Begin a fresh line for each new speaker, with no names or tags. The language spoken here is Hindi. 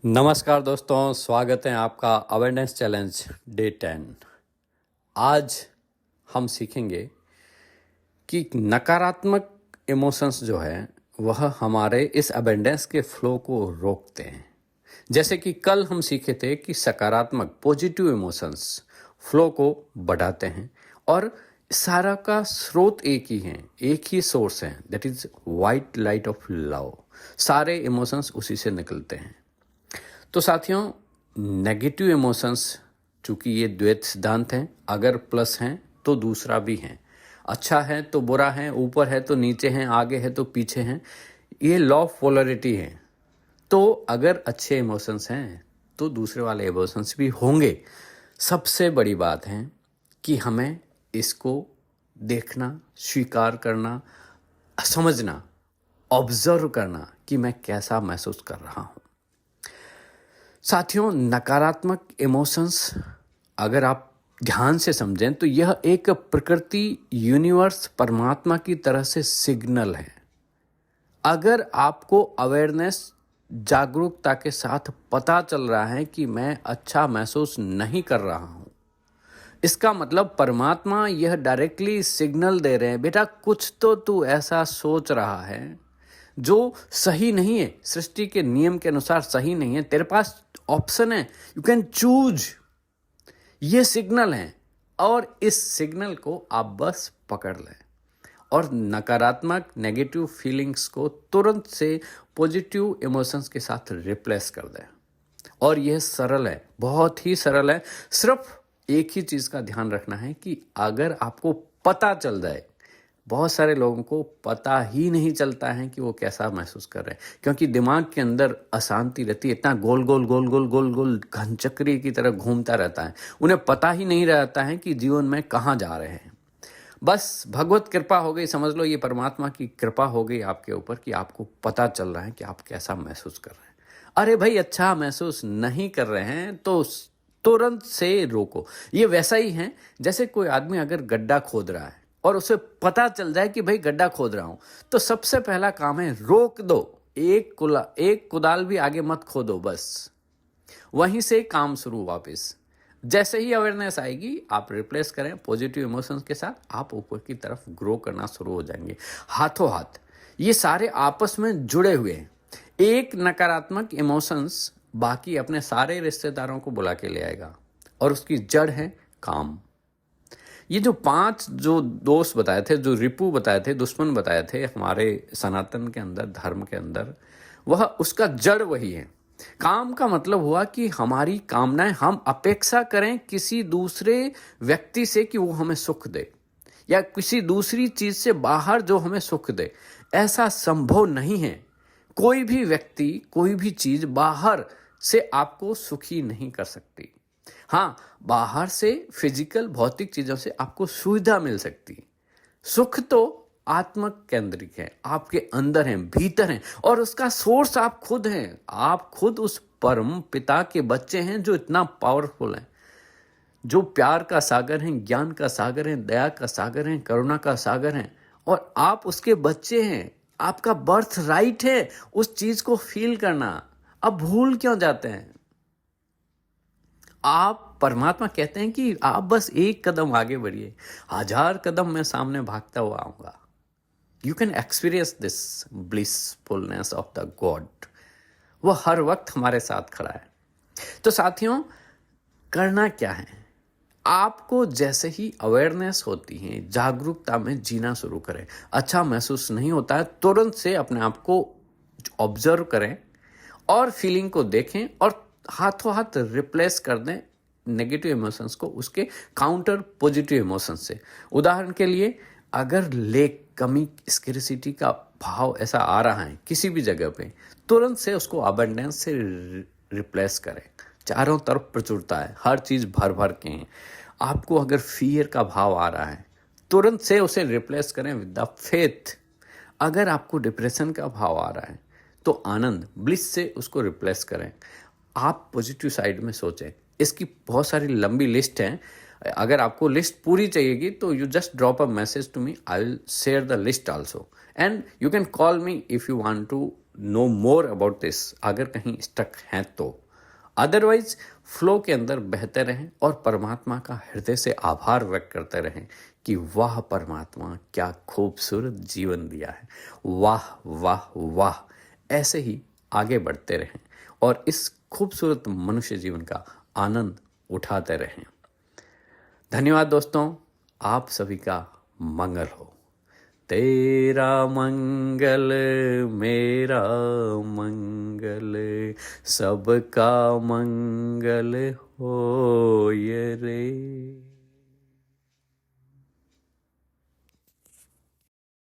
नमस्कार दोस्तों, स्वागत है आपका अवेयरनेस चैलेंज डे 10। आज हम सीखेंगे कि नकारात्मक इमोशंस जो है वह हमारे इस अबेंडेंस के फ्लो को रोकते हैं। जैसे कि कल हम सीखे थे कि सकारात्मक पॉजिटिव इमोशंस फ्लो को बढ़ाते हैं और सारा का स्रोत एक ही है, एक ही सोर्स है, that is white light of love. सारे इमोशंस उसी से निकलते हैं। तो साथियों, नेगेटिव इमोशंस, चूंकि ये द्वैत सिद्धांत हैं, अगर प्लस हैं तो दूसरा भी है, अच्छा है तो बुरा है, ऊपर है तो नीचे है, आगे है तो पीछे है, ये लॉ ऑफ पोलरिटी है। तो अगर अच्छे इमोशंस हैं तो दूसरे वाले इमोशंस भी होंगे। सबसे बड़ी बात है कि हमें इसको देखना, स्वीकार करना, समझना, ऑब्जर्व करना कि मैं कैसा महसूस कर रहा हूं। साथियों, नकारात्मक इमोशंस अगर आप ध्यान से समझें तो यह एक प्रकृति, यूनिवर्स, परमात्मा की तरह से सिग्नल है। अगर आपको अवेयरनेस, जागरूकता के साथ पता चल रहा है कि मैं अच्छा महसूस नहीं कर रहा हूं, इसका मतलब परमात्मा यह डायरेक्टली सिग्नल दे रहे हैं, बेटा कुछ तो तू ऐसा सोच रहा है जो सही नहीं है, सृष्टि के नियम के अनुसार सही नहीं है। तेरे पास ऑप्शन है, यू कैन चूज। ये सिग्नल है और इस सिग्नल को आप बस पकड़ लें और नकारात्मक नेगेटिव फीलिंग्स को तुरंत से पॉजिटिव इमोशंस के साथ रिप्लेस कर दें। और यह सरल है, बहुत ही सरल है। सिर्फ एक ही चीज का ध्यान रखना है कि अगर आपको पता चल जाए, बहुत सारे लोगों को पता ही नहीं चलता है कि वो कैसा महसूस कर रहे हैं, क्योंकि दिमाग के अंदर अशांति रहती है, इतना गोल गोल गोल गोल गोल गोल घनचक्री की तरह घूमता रहता है। उन्हें पता ही नहीं रहता है कि जीवन में कहाँ जा रहे हैं। बस भगवत कृपा हो गई, समझ लो ये परमात्मा की कृपा हो गई आपके ऊपर कि आपको पता चल रहा है कि आप कैसा महसूस कर रहे हैं। अरे भाई, अच्छा महसूस नहीं कर रहे हैं तो तुरंत से रोको। ये वैसा ही है जैसे कोई आदमी अगर गड्ढा खोद रहा है और उसे पता चल जाए कि भाई गड्ढा खोद रहा हूं, तो सबसे पहला काम है रोक दो। एक कुदाल भी आगे मत खोदो, बस वहीं से काम शुरू वापस। जैसे ही अवेयरनेस आएगी आप रिप्लेस करें पॉजिटिव इमोशंस के साथ, आप ऊपर की तरफ ग्रो करना शुरू हो जाएंगे हाथों हाथ। ये सारे आपस में जुड़े हुए हैं। एक नकारात्मक इमोशंस बाकी अपने सारे रिश्तेदारों को बुला के ले आएगा और उसकी जड़ है काम। ये जो 5 जो दोस्त बताए थे, जो रिपु बताए थे, दुश्मन बताए थे हमारे सनातन के अंदर, धर्म के अंदर, वह उसका जड़ वही है। काम का मतलब हुआ कि हमारी कामनाएं, हम अपेक्षा करें किसी दूसरे व्यक्ति से कि वो हमें सुख दे, या किसी दूसरी चीज से बाहर जो हमें सुख दे। ऐसा संभव नहीं है। कोई भी व्यक्ति, कोई भी चीज बाहर से आपको सुखी नहीं कर सकती। हाँ, बाहर से फिजिकल भौतिक चीजों से आपको सुविधा मिल सकती। सुख तो आत्म केंद्रिक है, आपके अंदर है, भीतर है, और उसका सोर्स आप खुद हैं। आप खुद उस परम पिता के बच्चे हैं जो इतना पावरफुल है, जो प्यार का सागर है, ज्ञान का सागर है, दया का सागर है, करुणा का सागर है, और आप उसके बच्चे हैं। आपका बर्थ राइट है उस चीज को फील करना। अब भूल क्यों जाते हैं? आप, परमात्मा कहते हैं कि आप बस एक कदम आगे बढ़िए, 1000 कदम मैं सामने भागता हुआ आऊंगा। You can experience this blissfulness of the God. वह हर वक्त हमारे साथ खड़ा है। तो साथियों, करना क्या है? आपको जैसे ही अवेयरनेस होती है, जागरूकता में जीना शुरू करें। अच्छा महसूस नहीं होता है, तुरंत से अपने आप को ऑब्जर्व करें और फीलिंग को देखें और हाथों हाथ रिप्लेस कर दें नेगेटिव इमोशंस को उसके काउंटर पॉजिटिव इमोशंस से। उदाहरण के लिए, अगर लेक, कमी, स्कैरिसिटी का भाव ऐसा आ रहा है किसी भी जगह पे, तुरंत से उसको अबंडेंस से रिप्लेस करें। चारों तरफ प्रचुरता है, हर चीज भर भर के है। आपको अगर फियर का भाव आ रहा है, तुरंत से उसे रिप्लेस करें विद द फेथ। अगर आपको डिप्रेशन का भाव आ रहा है तो आनंद, ब्लिस से उसको रिप्लेस करें। आप पॉजिटिव साइड में सोचें। इसकी बहुत सारी लंबी लिस्ट है। अगर आपको लिस्ट पूरी चाहिएगी तो you just drop a message to me, I will share the list also, and you can call me if you want to know more about this, अगर कहीं स्टक हैं तो। अदरवाइज फ्लो के अंदर बहते रहें और परमात्मा का हृदय से आभार व्यक्त करते रहें कि वाह परमात्मा, क्या खूबसूरत जीवन दिया है, वाह वाह वाह। ऐसे ही आगे बढ़ते रहें और इस खूबसूरत मनुष्य जीवन का आनंद उठाते रहें। धन्यवाद दोस्तों, आप सभी का मंगल हो। तेरा मंगल मेरा मंगल, सबका मंगल हो ये रे।